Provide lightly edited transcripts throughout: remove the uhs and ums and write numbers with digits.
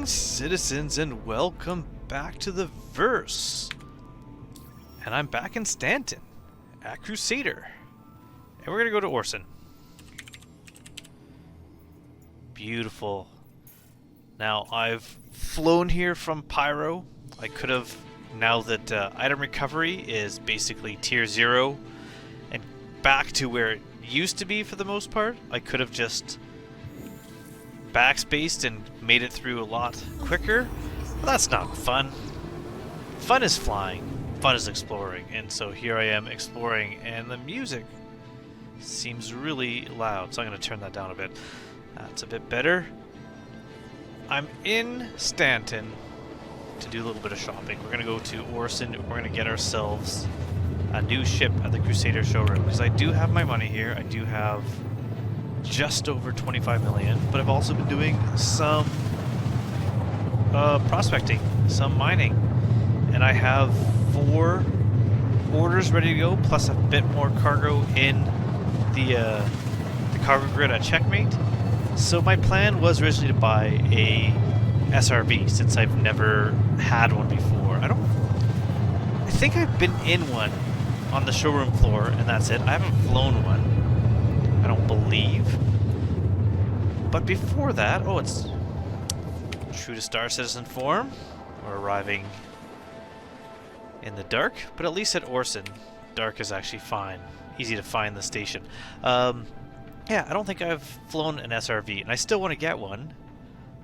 Citizens, and welcome back to the verse. And I'm back in Stanton at Crusader, and we're gonna go to Orson. Beautiful. Now I've flown here from Pyro. I could have, now that item recovery is basically tier 0 and back to where it used to be for the most part, I could have just backspaced and made it through a lot quicker. But that's not fun. Fun is flying, fun is exploring, and so here I am exploring, and the music seems really loud, so I'm going to turn that down a bit. That's a bit better. I'm in Stanton to do a little bit of shopping. We're going to go to Orson. We're going to get ourselves a new ship at the Crusader showroom, because I do have my money here. I do have just over 25 million, but I've also been doing some prospecting, some mining, and I have 4 orders ready to go, plus a bit more cargo in the cargo grid at Checkmate. So my plan was originally to buy a SRV, since I've never had one before. I think I've been in one on the showroom floor, and that's it. I haven't flown one, I don't believe. But before that, oh, it's true to Star Citizen form. We're arriving in the dark, but at least at Orson, dark is actually fine. Easy to find the station. Yeah, I don't think I've flown an SRV, and I still want to get one.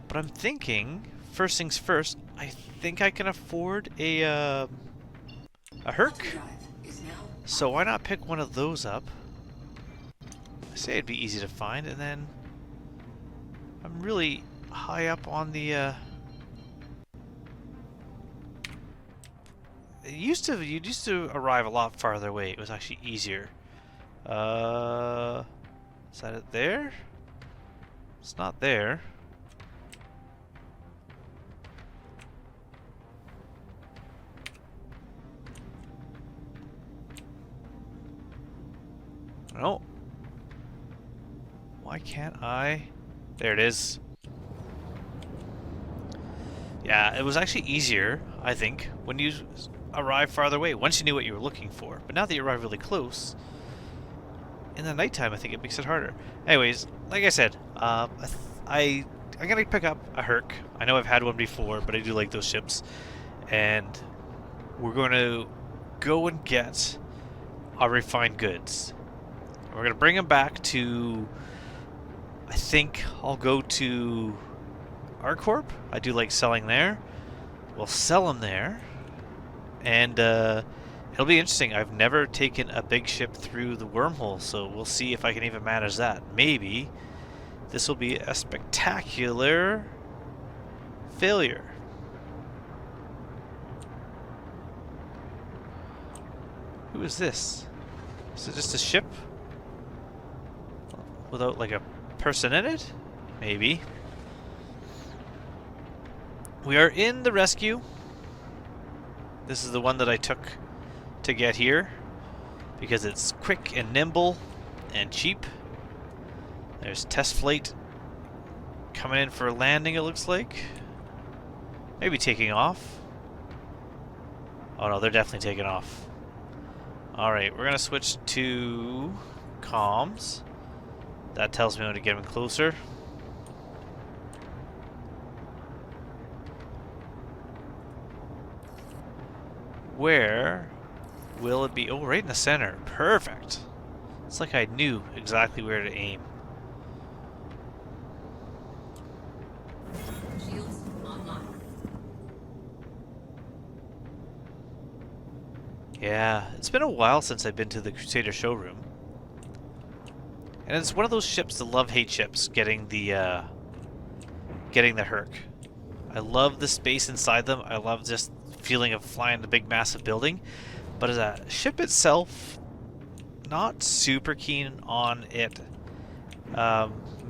But I'm thinking, first things first, I think I can afford a Herc. So why not pick one of those up? I say it'd be easy to find, and then I'm really high up on the you used to arrive a lot farther away. It was actually easier. Is that it there? It's not there. No. Why can't I? There it is. Yeah, it was actually easier, I think, when you arrive farther away, once you knew what you were looking for. But now that you arrive really close, in the nighttime, I think it makes it harder. Anyways, like I said, I'm going to pick up a Herc. I know I've had one before, but I do like those ships. And we're going to go and get our refined goods. We're going to bring them back to... I think I'll go to ArcCorp. I do like selling there. We'll sell them there. And it'll be interesting. I've never taken a big ship through the wormhole, so we'll see if I can even manage that. Maybe this will be a spectacular failure. Who is this? Is it just a ship without like a person in it? Maybe. We are in the rescue. This is the one that I took to get here because it's quick and nimble and cheap. There's test flight coming in for a landing, it looks like. Maybe taking off. Oh no, they're definitely taking off. Alright, we're gonna switch to comms. That tells me when to get him closer. Where will it be? Oh, right in the center. Perfect. It's like I knew exactly where to aim. Shields online. Yeah, it's been a while since I've been to the Crusader showroom. And it's one of those ships, the love-hate ships, getting the Herc. I love the space inside them. I love just feeling of flying the big massive building. But as a ship itself, not super keen on it.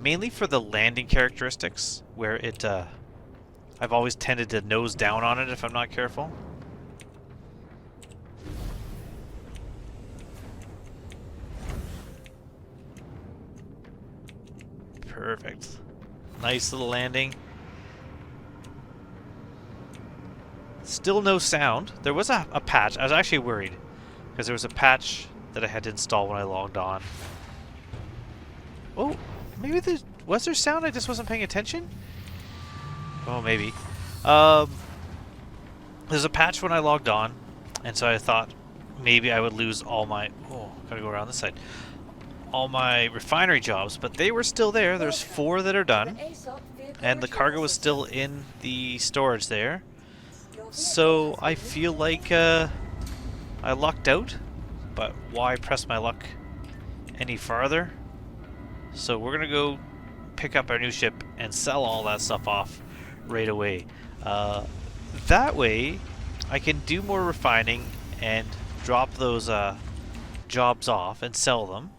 Mainly for the landing characteristics, where it, I've always tended to nose down on it if I'm not careful. Perfect. Nice little landing. Still no sound. There was a patch. I was actually worried because there was a patch that I had to install when I logged on. Oh, maybe was there sound? I just wasn't paying attention? Oh, maybe. There's a patch when I logged on, and so I thought maybe I would lose all my... Oh, gotta go around this side. All my refinery jobs, but they were still there. There's 4 that are done, and the cargo was still in the storage there. So I feel like I lucked out, but why press my luck any farther? So we're gonna go pick up our new ship and sell all that stuff off right away. That way I can do more refining and drop those jobs off and sell them.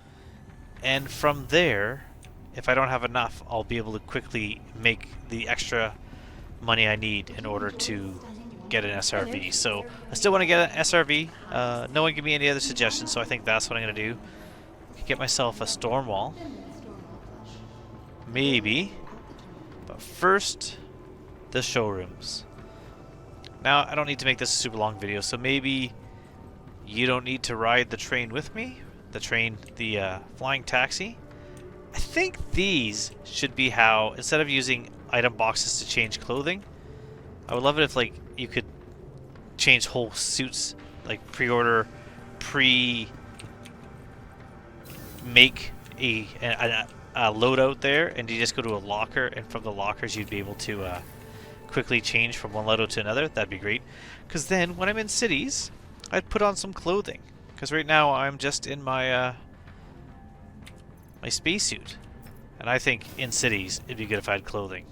And from there, if I don't have enough, I'll be able to quickly make the extra money I need in order to get an SRV. So I still want to get an SRV. No one gave me any other suggestions, so I think that's what I'm going to do. Get myself a storm wall. Maybe. But first, the showrooms. Now, I don't need to make this a super long video, so maybe you don't need to ride the train with me. The flying taxi. I think these should be how, instead of using item boxes to change clothing, I would love it if, like, you could change whole suits, like pre-order, make a loadout there, and you just go to a locker, and from the lockers you'd be able to quickly change from one loadout to another. That'd be great. Because then, when I'm in cities, I'd put on some clothing. Because right now I'm just in my my spacesuit, and I think in cities it'd be good if I had clothing.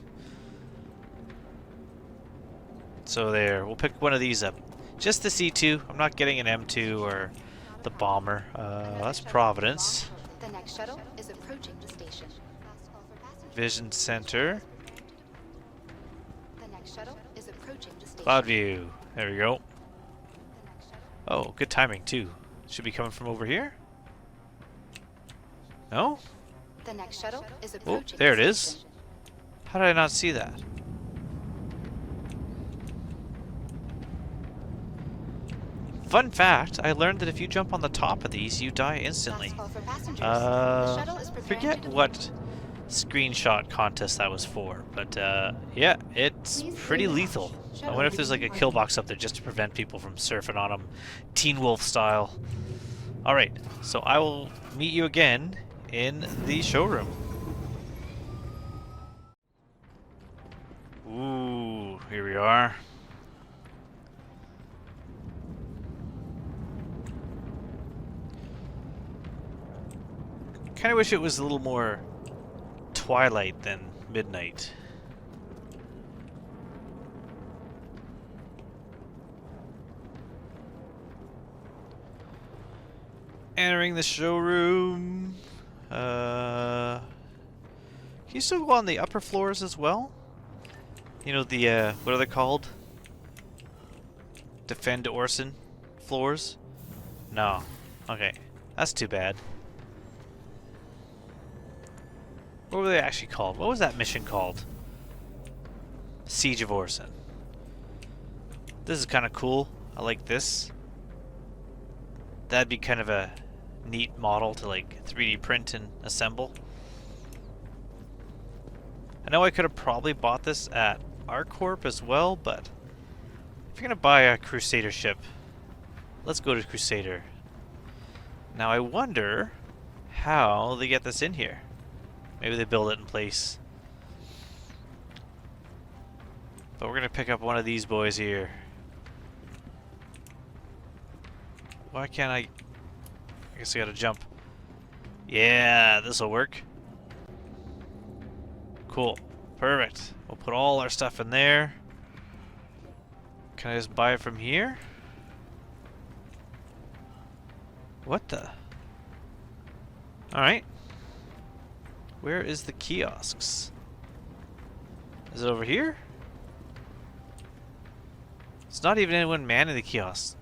So there, we'll pick one of these up. Just the C2. I'm not getting an M2 or the bomber. That's Providence. The next shuttle is approaching the station. Vision Center. The next shuttle is approaching the station. Cloudview. There we go. Oh, good timing too. Should be coming from over here? No? The next shuttle is Oh, approaching. there it is. How did I not see that? Fun fact, I learned that if you jump on the top of these, you die instantly. Last call for passengers. The shuttle is preparing Forget to depart. what screenshot contest that was for, but yeah, it's pretty lethal. I wonder if there's like a kill box up there just to prevent people from surfing on them, Teen Wolf style. Alright, so I will meet you again in the showroom. Ooh, here we are. Kind of wish it was a little more twilight than midnight. Entering the showroom. Can you still go on the upper floors as well? You know, the, what are they called? Defend Orson floors? No. Okay. That's too bad. What were they actually called? What was that mission called? Siege of Orson. This is kind of cool. I like this. That'd be kind of a neat model to like 3D print and assemble. I know I could have probably bought this at ArcCorp as well, but if you're gonna buy a Crusader ship, let's go to Crusader. Now I wonder how they get this in here. Maybe they build it in place. But we're gonna pick up one of these boys here. Why can't I guess I gotta jump. Yeah, this'll work. Cool. Perfect. We'll put all our stuff in there. Can I just buy it from here? What the? Alright. Where is the kiosks? Is it over here? It's not even anyone manning the kiosks.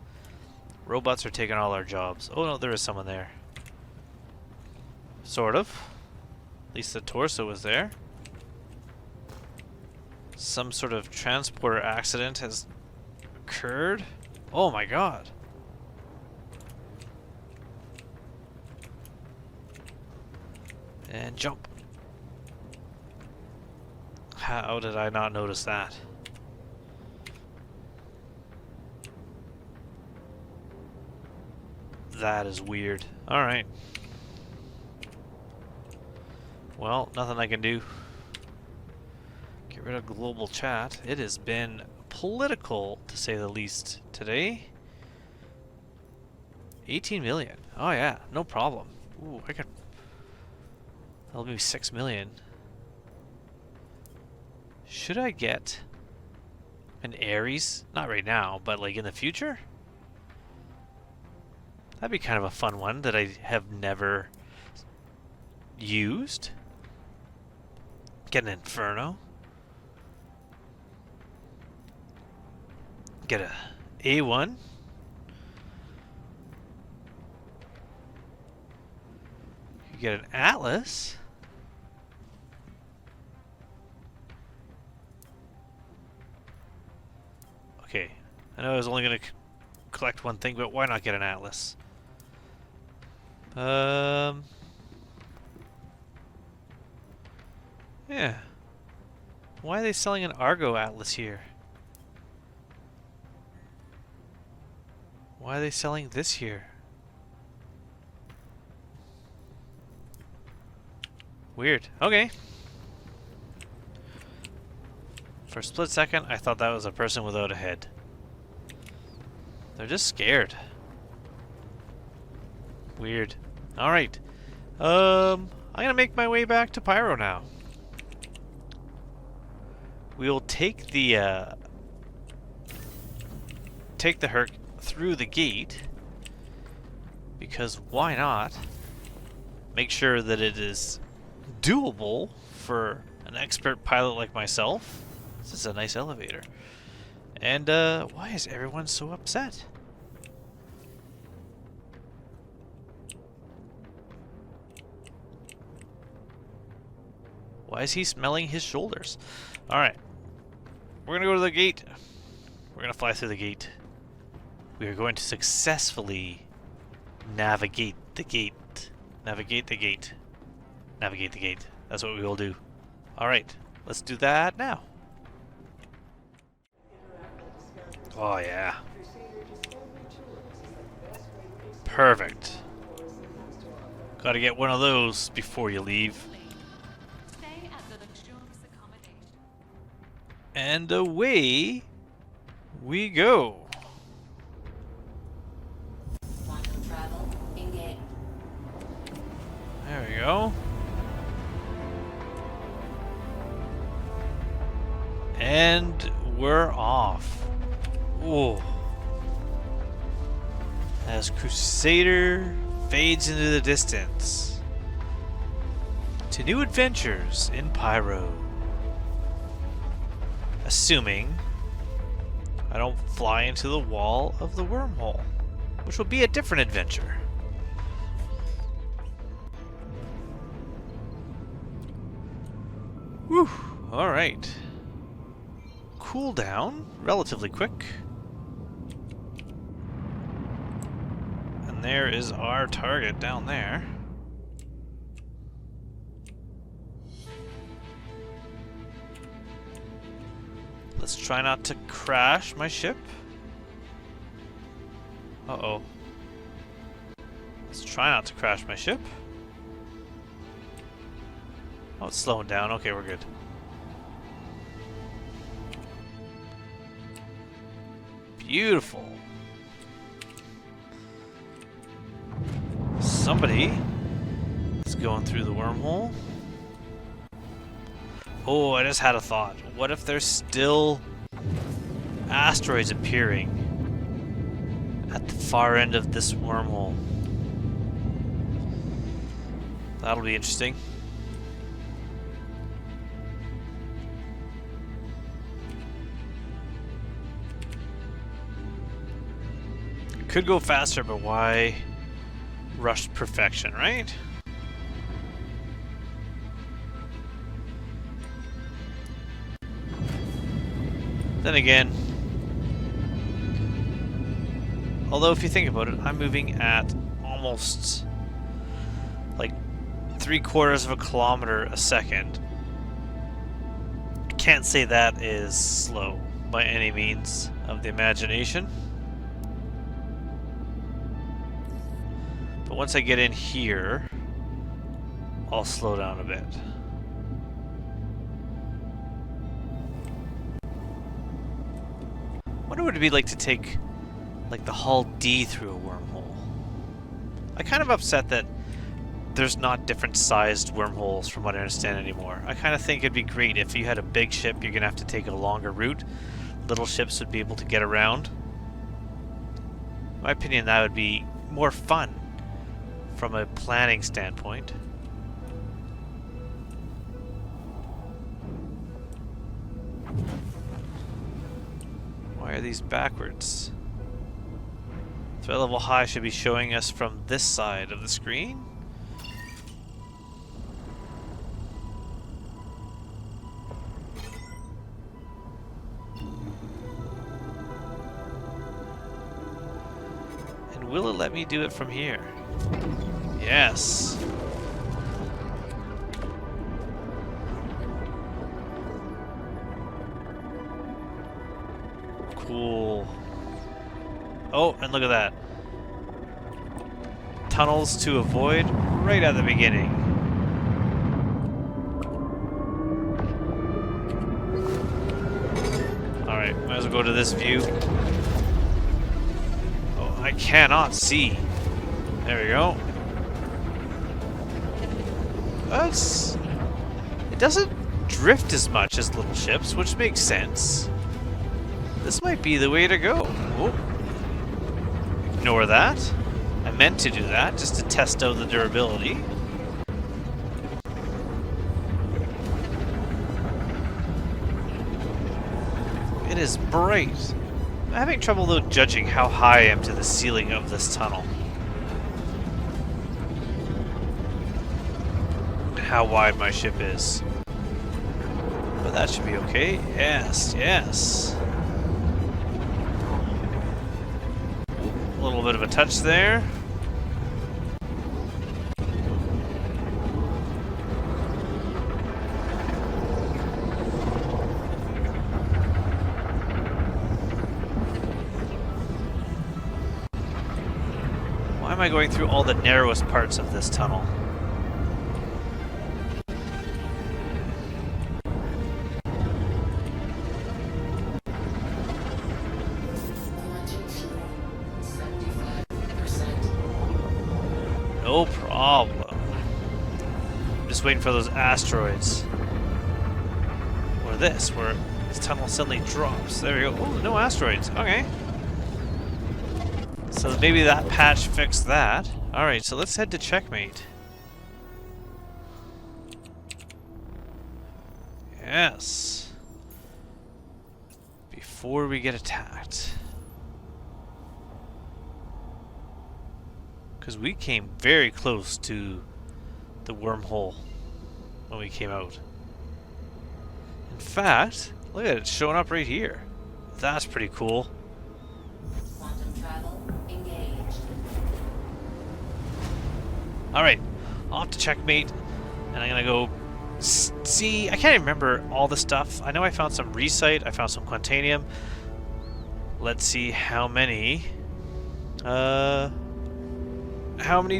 Robots are taking all our jobs. Oh no, there is someone there. Sort of. At least the torso was there. Some sort of transporter accident has occurred. Oh my god. And jump. How did I not notice that? That is weird. Alright. Well, nothing I can do. Get rid of global chat. It has been political, to say the least, today. 18 million. Oh yeah, no problem. Ooh, I could... That'll be 6 million. Should I get an Ares? Not right now, but like in the future? That'd be kind of a fun one that I have never used. Get an Inferno. Get a A1. You get an Atlas. Okay, I know I was only going to collect one thing, but why not get an Atlas? Yeah. Why are they selling an Argo Atlas here? Why are they selling this here? Weird. Okay. For a split second, I thought that was a person without a head. They're just scared. Weird. Alright. I'm gonna make my way back to Pyro now. We'll take the Herc through the gate, because why not? Make sure that it is doable for an expert pilot like myself. This is a nice elevator. And why is everyone so upset? Why is he smelling his shoulders? Alright. We're gonna go to the gate. We're gonna fly through the gate. We are going to successfully navigate the gate. Navigate the gate. Navigate the gate. That's what we will do. Alright. Let's do that now. Oh yeah. Perfect. Gotta get one of those before you leave. And away we go. There we go. And we're off. Oh. As Crusader fades into the distance to new adventures in Pyro. Assuming I don't fly into the wall of the wormhole, which will be a different adventure. Whew, alright. Cooldown, relatively quick. And there is our target down there. Let's try not to crash my ship. Uh-oh. Let's try not to crash my ship. Oh, it's slowing down. Okay, we're good. Beautiful. Somebody is going through the wormhole. Oh, I just had a thought. What if there's still asteroids appearing at the far end of this wormhole? That'll be interesting. Could go faster, but why rush perfection, right? Then again, although if you think about it, I'm moving at almost like 3/4 of a kilometer a second. I can't say that is slow by any means of the imagination. But once I get in here, I'll slow down a bit. Wonder what it'd be like to take like the hull D through a wormhole. I'm kind of upset that there's not different sized wormholes from what I understand anymore. I kind of think it'd be great if you had a big ship, you're gonna have to take a longer route. Little ships would be able to get around. In my opinion, that would be more fun from a planning standpoint. Why are these backwards? Threat level high should be showing us from this side of the screen. And will it let me do it from here? Yes. Cool. Oh, and look at that. Tunnels to avoid right at the beginning. Alright, might as well go to this view. Oh, I cannot see. There we go. It doesn't drift as much as little ships, which makes sense. This might be the way to go. Oh. Ignore that. I meant to do that, just to test out the durability. It is bright. I'm having trouble though judging how high I am to the ceiling of this tunnel. How wide my ship is. But that should be okay. Yes, yes. A little bit of a touch there. Why am I going through all the narrowest parts of this tunnel? No problem. I'm just waiting for those asteroids. Or this, where this tunnel suddenly drops. There we go. Oh, no asteroids. Okay. So maybe that patch fixed that. Alright, so let's head to checkmate. Yes. Before we get attacked. Because we came very close to the wormhole when we came out. In fact, look at it, it's showing up right here. That's pretty cool. Quantum travel engaged. Alright, off to checkmate, and I'm gonna go see. I can't even remember all the stuff. I know I found some recite, I found some quantanium. Let's see how many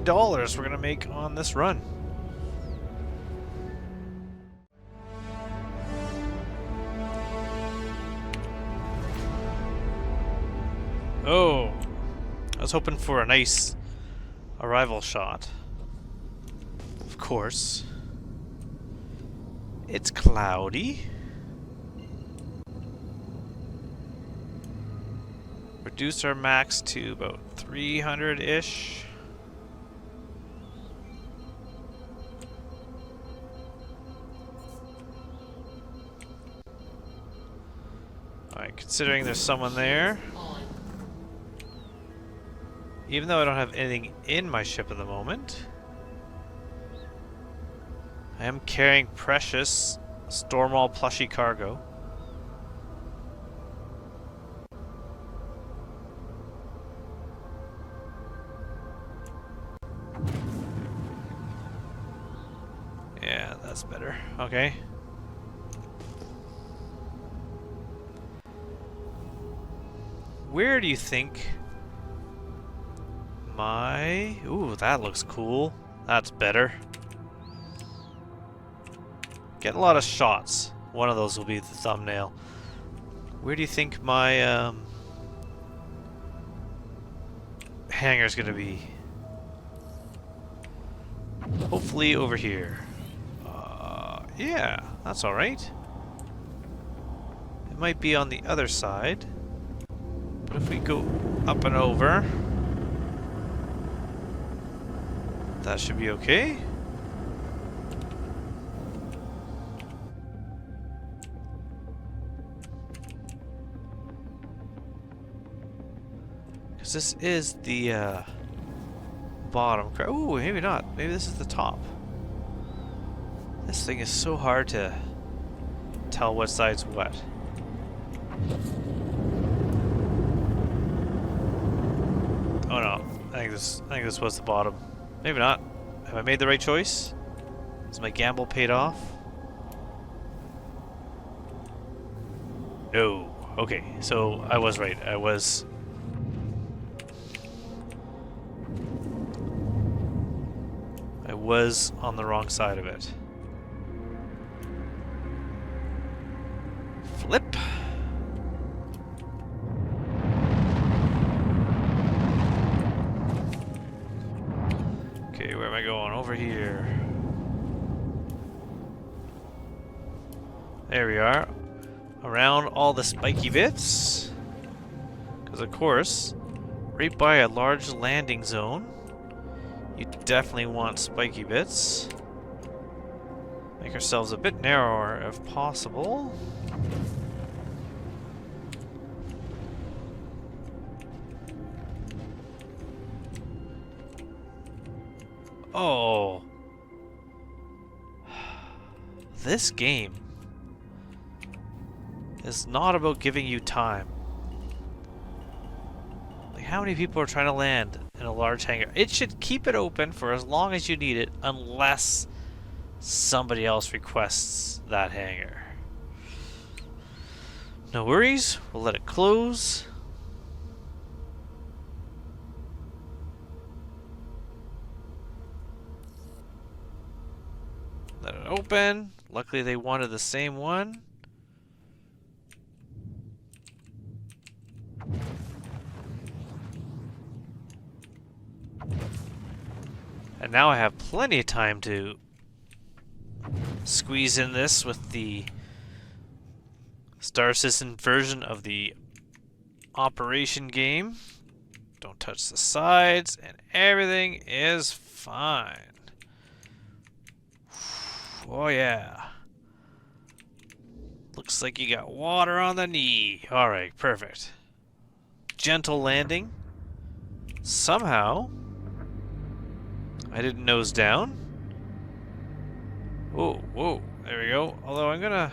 dollars we're gonna make on this run. Oh, I was hoping for a nice arrival shot. Of course. It's cloudy. Reduce our max to about 300-ish. Alright, considering there's someone there. On. Even though I don't have anything in my ship at the moment, I am carrying precious Stormwall plushy cargo. Yeah, that's better. Okay. Where do you think my... Ooh, that looks cool. That's better. Get a lot of shots. One of those will be the thumbnail. Where do you think my hangar's gonna be? Hopefully over here. Yeah, that's alright. It might be on the other side. But if we go up and over, that should be okay. Because this is the bottom. Ooh, maybe not. Maybe this is the top. This thing is so hard to tell what side's what. Oh no, I think this was the bottom. Maybe not. Have I made the right choice? Has my gamble paid off? No. Okay, so I was right. I was on the wrong side of it. Flip. Okay, where am I going? Over here. There we are. Around all the spiky bits. Because of course, right by a large landing zone, you definitely want spiky bits. Make ourselves a bit narrower if possible. Oh. This game is not about giving you time. Like, how many people are trying to land in a large hangar? It should keep it open for as long as you need it, unless somebody else requests that hangar. No worries, we'll let it close. Let it open. Luckily they wanted the same one. And now I have plenty of time to squeeze in this with the Star Citizen version of the operation game. Don't touch the sides, and everything is fine. Oh yeah. Looks like you got water on the knee. Alright, perfect. Gentle landing. Somehow I didn't nose down. Whoa, whoa, there we go. Although I'm gonna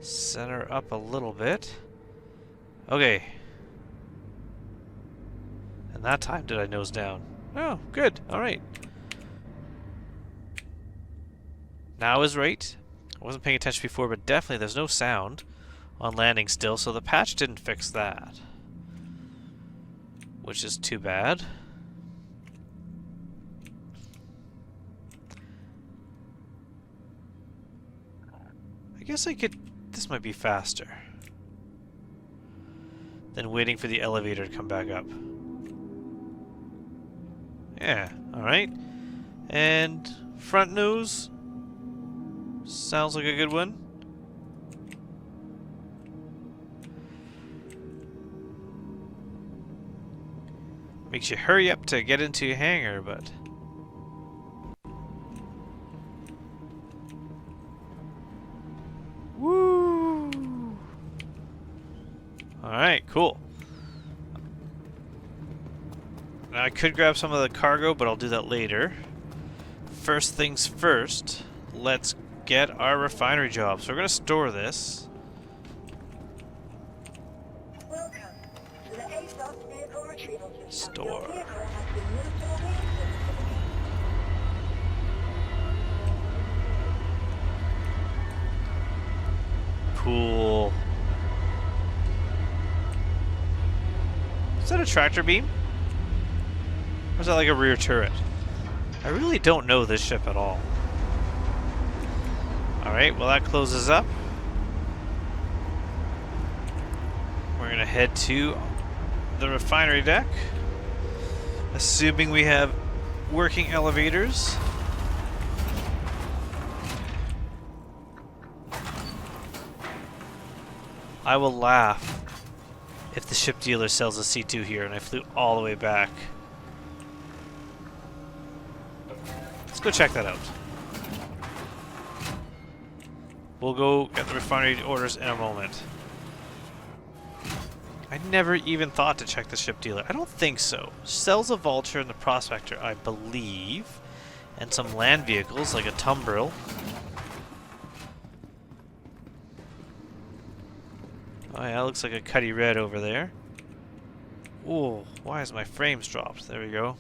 center up a little bit. Okay. And that time did I nose down? Oh, good. Alright. Now is right. I wasn't paying attention before, but definitely there's no sound on landing still, so the patch didn't fix that. Which is too bad. I guess I could... This might be faster than waiting for the elevator to come back up. Yeah, alright. And front nose. Sounds like a good one. Makes you hurry up to get into your hangar, but... Woo! Alright, cool. Now I could grab some of the cargo, but I'll do that later. First things first, let's get our refinery job. So we're going to store this. Store. Cool. Is that a tractor beam? Or is that like a rear turret? I really don't know this ship at all. Alright, well that closes up. We're gonna head to the refinery deck. Assuming we have working elevators. I will laugh if the ship dealer sells a C2 here and I flew all the way back. Let's go check that out. We'll go get the refinery orders in a moment. I never even thought to check the ship dealer. I don't think so. Sells a Vulture and the Prospector, I believe. And some land vehicles like a Tumbril. Oh yeah, looks like a Cuddy Red over there. Ooh, why is my frames dropped? There we go.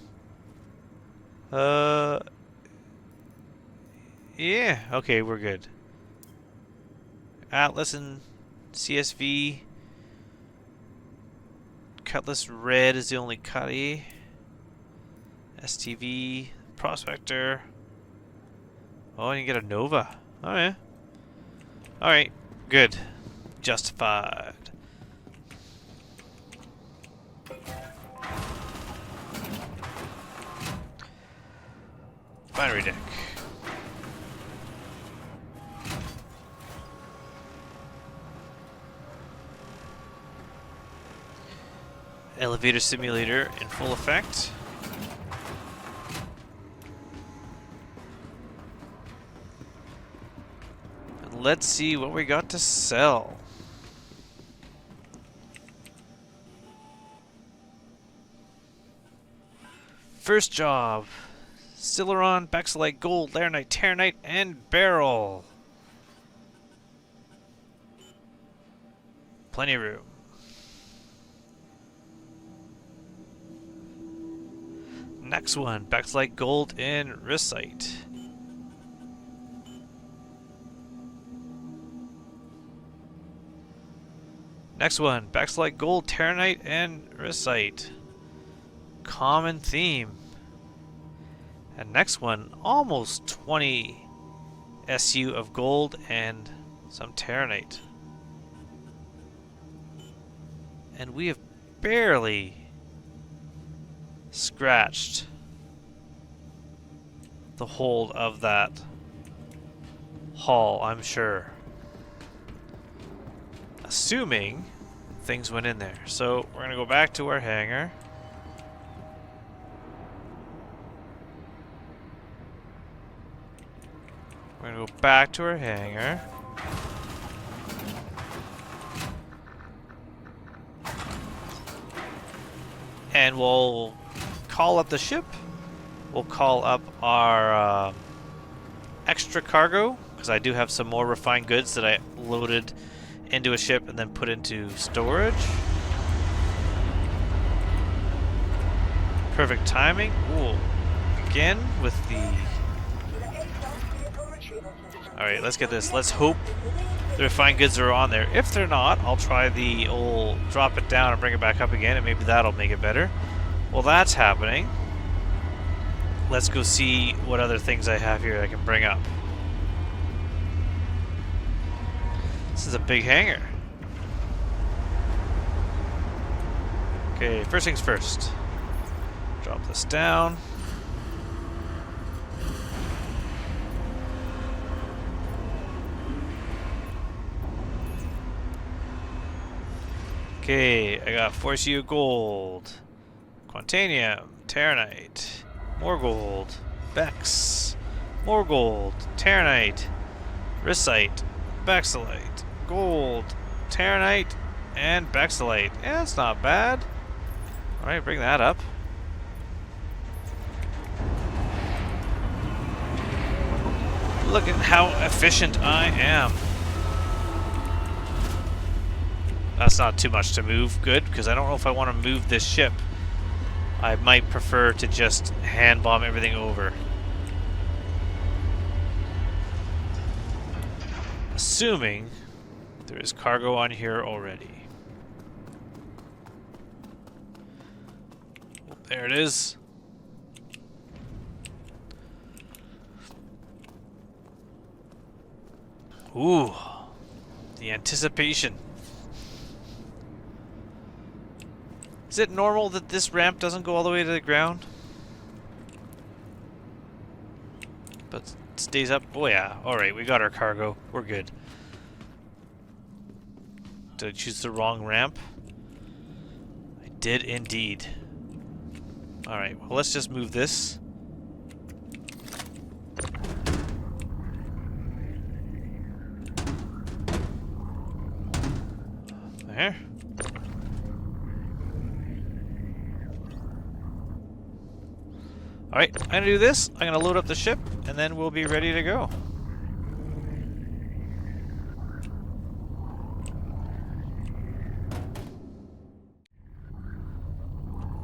Yeah, okay, we're good. Atlas and CSV. Cutlass Red is the only Cuddy. STV, Prospector. Oh, and you get a Nova. Oh yeah. Alright, good. Justified. Refinery deck. Elevator simulator in full effect. And let's see what we got to sell. First job. Stileron, Baxelite Gold, Laranite, Terranite, and Barrel. Plenty of room. Next one, Baxelite Gold and Risite. Next one, Baxelite Gold, Terranite, and Risite. Common theme. And next one, almost 20 SU of gold and some Terranite. And we have barely scratched the hold of that haul, I'm sure. Assuming things went in there. So we're gonna go back to our hangar. We're gonna go back to our hangar. And we'll call up the ship. We'll call up our extra cargo, because I do have some more refined goods that I loaded into a ship and then put into storage. Perfect timing. Ooh. Again with the... Alright, let's get this. Let's hope the refined goods are on there. If they're not, I'll try the old drop it down and bring it back up again, and maybe that'll make it better. Well, that's happening. Let's go see what other things I have here I can bring up. This is a big hangar. Okay, first things first. Drop this down. Okay, I got Force U gold, Quantanium, Terranite, more gold, Bex, more gold, Terranite, Risite, Baxelite, gold, Terranite, And Bexalate. Yeah, that's not bad. Alright, bring that up. Look at how efficient I am. That's not too much to move. Good, because I don't know if I want to move this ship. I might prefer to just hand bomb everything over. Assuming there is cargo on here already. There it is. Ooh, the anticipation. Is it normal that this ramp doesn't go all the way to the ground? But it stays up? Oh yeah, alright, we got our cargo. We're good. Did I choose the wrong ramp? I did indeed. Alright, well let's just move this. There. Alright, I'm gonna do this. I'm gonna load up the ship, and then we'll be ready to go.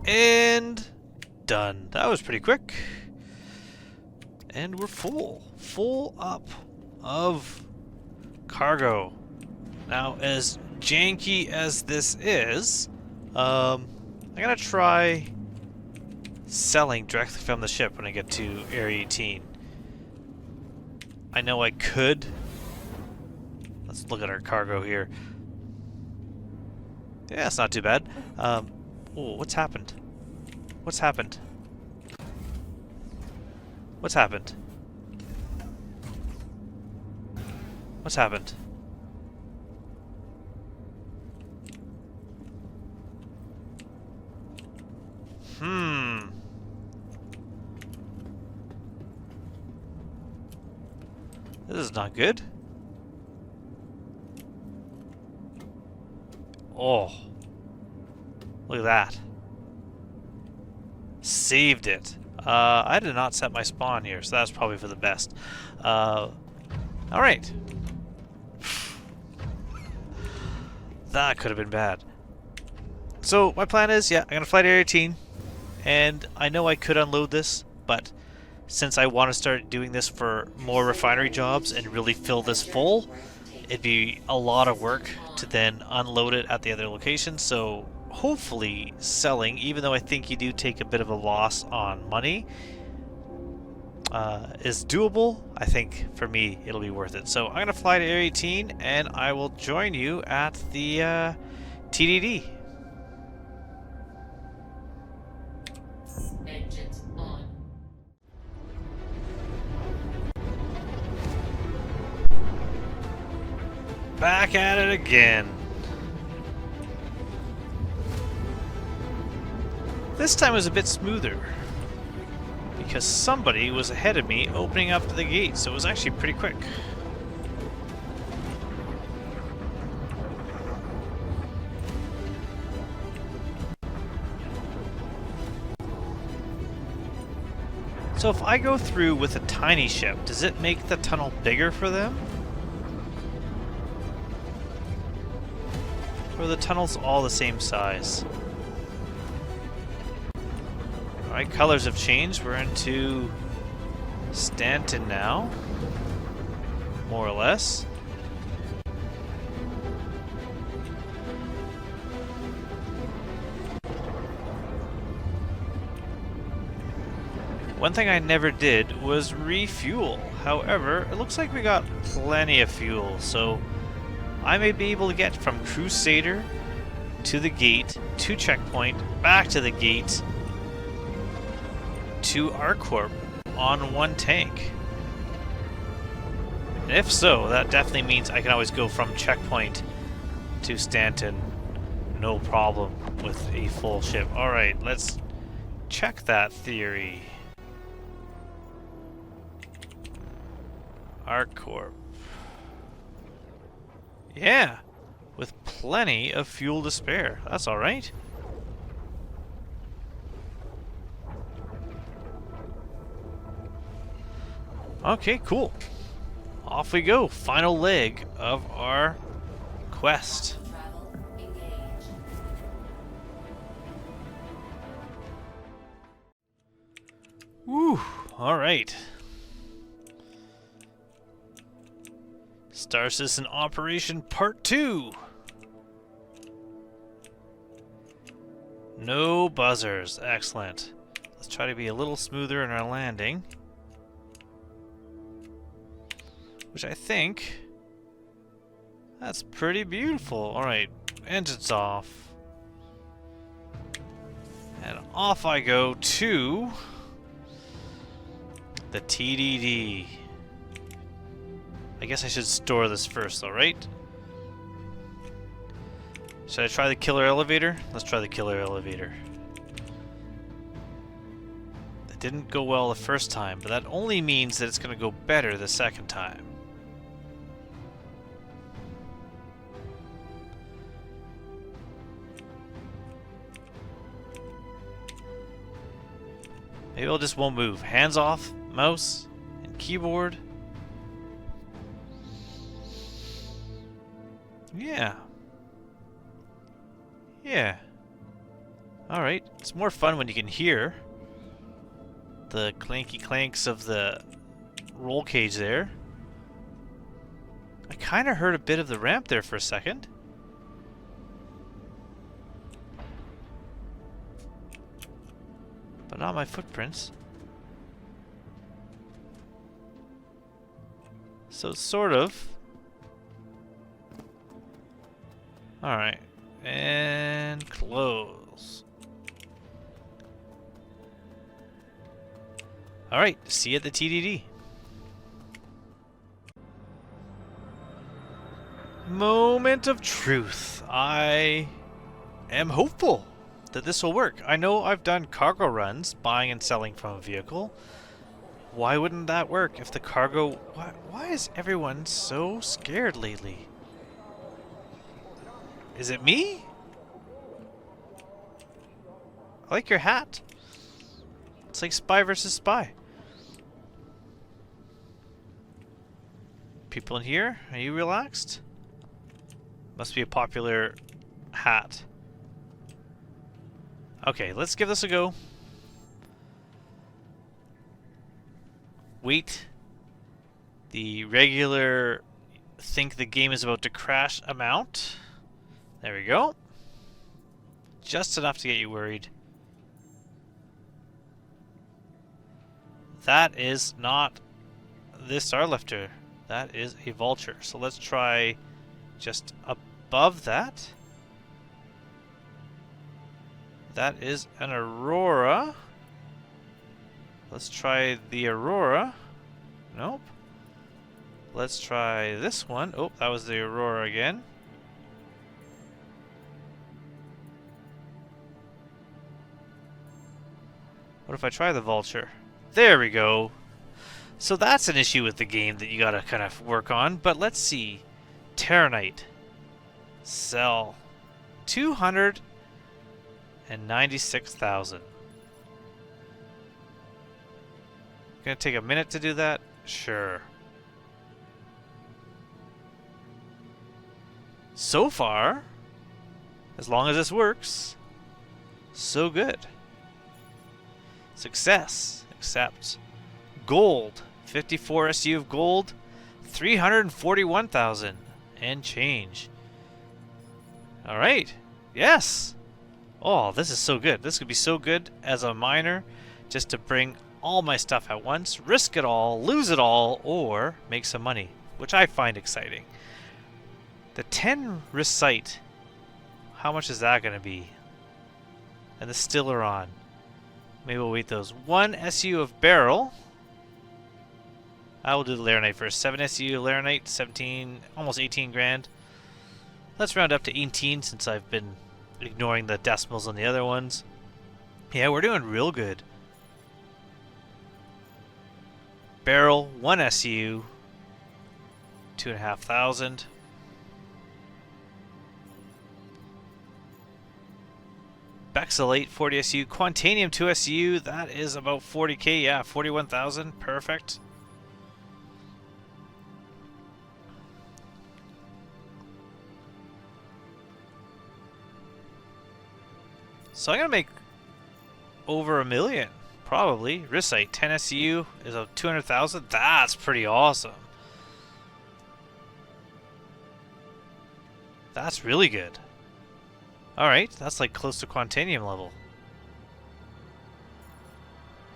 And done. That was pretty quick. And we're full. Full up of cargo. Now, as janky as this is, I'm gonna try selling directly from the ship when I get to Area 18. I know I could. Let's look at our cargo here. Yeah, it's not too bad. Oh, what's happened? What's happened? What's happened? What's happened? This is not good. Oh. Look at that. Saved it. I did not set my spawn here, so that's probably for the best. Alright. That could have been bad. So, my plan is, yeah, I'm going to fly to Area 18. And I know I could unload this, but since I want to start doing this for more refinery jobs and really fill this full, it'd be a lot of work to then unload it at the other location. So hopefully selling, even though I think you do take a bit of a loss on money, is doable. I think for me it'll be worth it. So I'm going to fly to Area 18 and I will join you at the TDD. Engines on. Back at it again. This time was a bit smoother because somebody was ahead of me opening up the gate, so it was actually pretty quick. So if I go through with a tiny ship, does it make the tunnel bigger for them? Or are the tunnels all the same size? Alright, colors have changed. We're into Stanton now. More or less. One thing I never did was refuel. However, it looks like we got plenty of fuel, so I may be able to get from Crusader to the gate, to checkpoint, back to the gate, to ArcCorp on one tank. And if so, that definitely means I can always go from checkpoint to Stanton, no problem with a full ship. Alright, let's check that theory. ArcCorp. Yeah, with plenty of fuel to spare. That's alright. Okay, cool. Off we go. Final leg of our quest. Travel engaged. Woo! Alright. Star Citizen Operation Part 2. No buzzers. Excellent. Let's try to be a little smoother in our landing. Which I think... that's pretty beautiful. Alright, engines off. And off I go to... the TDD. I guess I should store this first, alright? Should I try the killer elevator? Let's try the killer elevator. That didn't go well the first time, but that only means that it's going to go better the second time. Maybe I just won't move. Hands off, mouse, and keyboard. Yeah. Yeah. Alright. It's more fun when you can hear the clanky clanks of the roll cage there. I kind of heard a bit of the ramp there for a second. But not my footprints. So sort of. Alright. And close. Alright, see you at the TDD. Moment of truth. I am hopeful that this will work. I know I've done cargo runs, buying and selling from a vehicle. Why wouldn't that work if the cargo... Why is everyone so scared lately? Is it me? I like your hat. It's like spy versus spy. People in here, are you relaxed? Must be a popular hat. Okay, let's give this a go. Wait. The regular think the game is about to crash amount. There we go. Just enough to get you worried. That is not this Starlifter. That is a Vulture. So let's try just above that. That is an Aurora. Let's try the Aurora. Nope. Let's try this one. Oh, that was the Aurora again. What if I try the Vulture? There we go. So that's an issue with the game that you gotta kind of work on. But let's see. Terranite. Sell. 296,000. Gonna take a minute to do that? Sure. So far, as long as this works, so good. Success. Accept. Gold. 54 SU of gold. 341,000 and change. Alright. Yes. Oh, this is so good. This could be so good as a miner, just to bring all my stuff at once, risk it all, lose it all, or make some money, which I find exciting. The 10 recite, how much is that going to be? And the Stilleron. Maybe we'll wait those. 1 SU of barrel. I will do the Laranite first. 7 SU Laranite, 17, almost 18 grand. Let's round up to 18 since I've been ignoring the decimals on the other ones. Yeah, we're doing real good. Barrel, 1 SU, 2,500. Bexalate 40 SU, Quantanium 2 SU, that is about 40k, yeah, 41,000, perfect. So I'm gonna make over $1 million, probably. Risite 10 SU is a 200,000, that's pretty awesome. That's really good. Alright, that's like close to Quantanium level.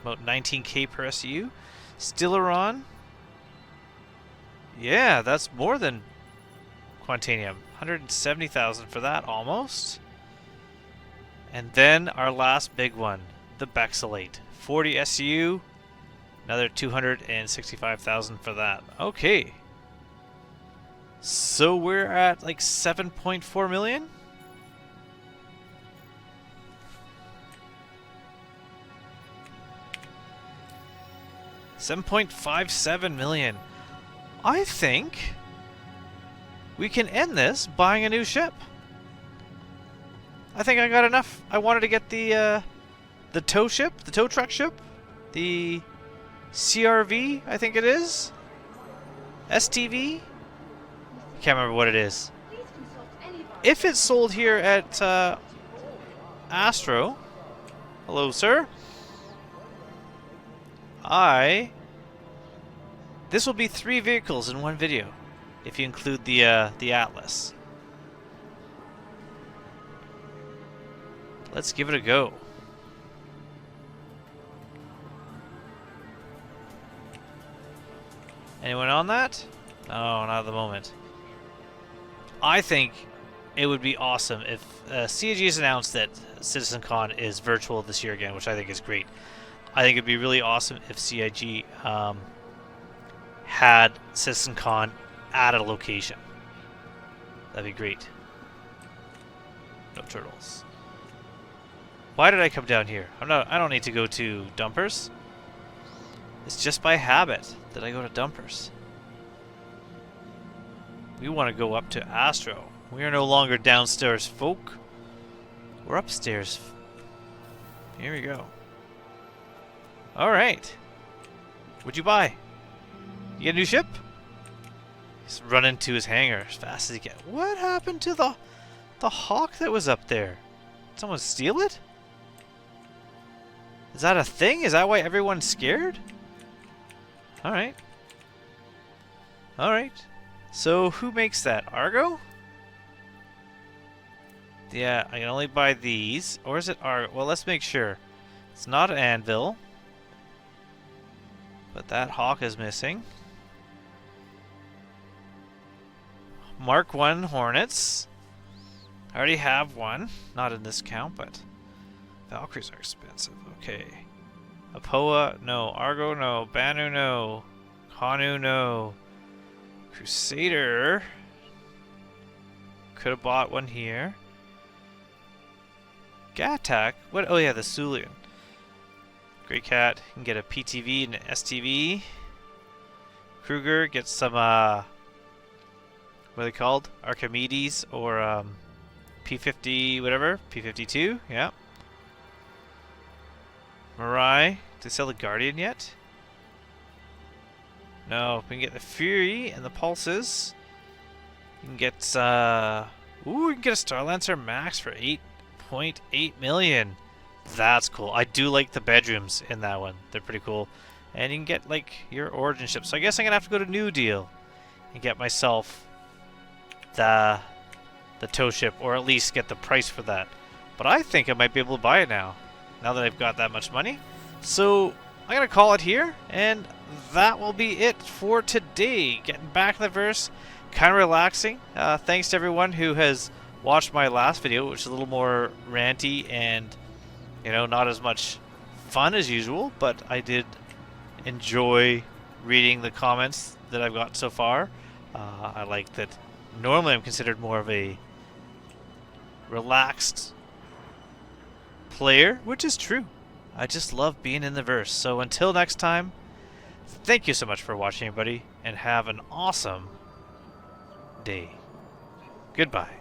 About 19k per SU. Stellaron. Yeah, that's more than Quantanium. 170,000 for that, almost. And then our last big one, the Bexalate. 40 SU. Another 265,000 for that. Okay. So we're at like 7.4 million? $7.57 million. I think we can end this buying a new ship. I think I got enough. I wanted to get the tow ship, the tow truck ship, the CRV, I think it is. STV. Can't remember what it is. If it's sold here at Astro, hello, sir. This will be 3 vehicles in one video, if you include the Atlas. Let's give it a go. Anyone on that? No, not at the moment. I think it would be awesome if CIG has announced that CitizenCon is virtual this year again, which I think is great. I think it'd be really awesome if CIG had CitizenCon at a location. That'd be great. No turtles. Why did I come down here? I don't need to go to dumpers. It's just by habit that I go to dumpers. We want to go up to Astro. We are no longer downstairs folk. We're upstairs. Here we go. Alright. What'd you buy? You get a new ship? He's run into his hangar as fast as he can. What happened to the hawk that was up there? Did someone steal it? Is that a thing? Is that why everyone's scared? Alright. Alright. So who makes that? Argo? Yeah, I can only buy these. Or is it Argo? Well, let's make sure. It's not an anvil. But that hawk is missing. Mark 1 Hornets. I already have one. Not in this count, but Valkyries are expensive. Okay. Apoa, no. Argo, no. Banu, no. Hanu, no. Crusader. Could have bought one here. Gatak. What? Oh yeah, the Sulian. Grey Cat can get a PTV and an STV. Kruger gets some what are they called? Archimedes or P50 whatever. P52, yeah. Mirai. Did they sell the Guardian yet? No, we can get the Fury and the Pulses. You can get ooh, you can get a Starlancer Max for 8.8 million. That's cool. I do like the bedrooms in that one. They're pretty cool. And you can get like your origin ship. So I guess I'm gonna have to go to New Deal and get myself the tow ship, or at least get the price for that. But I think I might be able to buy it now that I've got that much money. So I'm gonna call it here, and that will be it for today. Getting back in the verse, kind of relaxing. Thanks to everyone who has watched my last video, which is a little more ranty and, you know, not as much fun as usual, but I did enjoy reading the comments that I've got so far. I like that normally I'm considered more of a relaxed player, which is true. I just love being in the verse. So until next time, thank you so much for watching, everybody, and have an awesome day. Goodbye.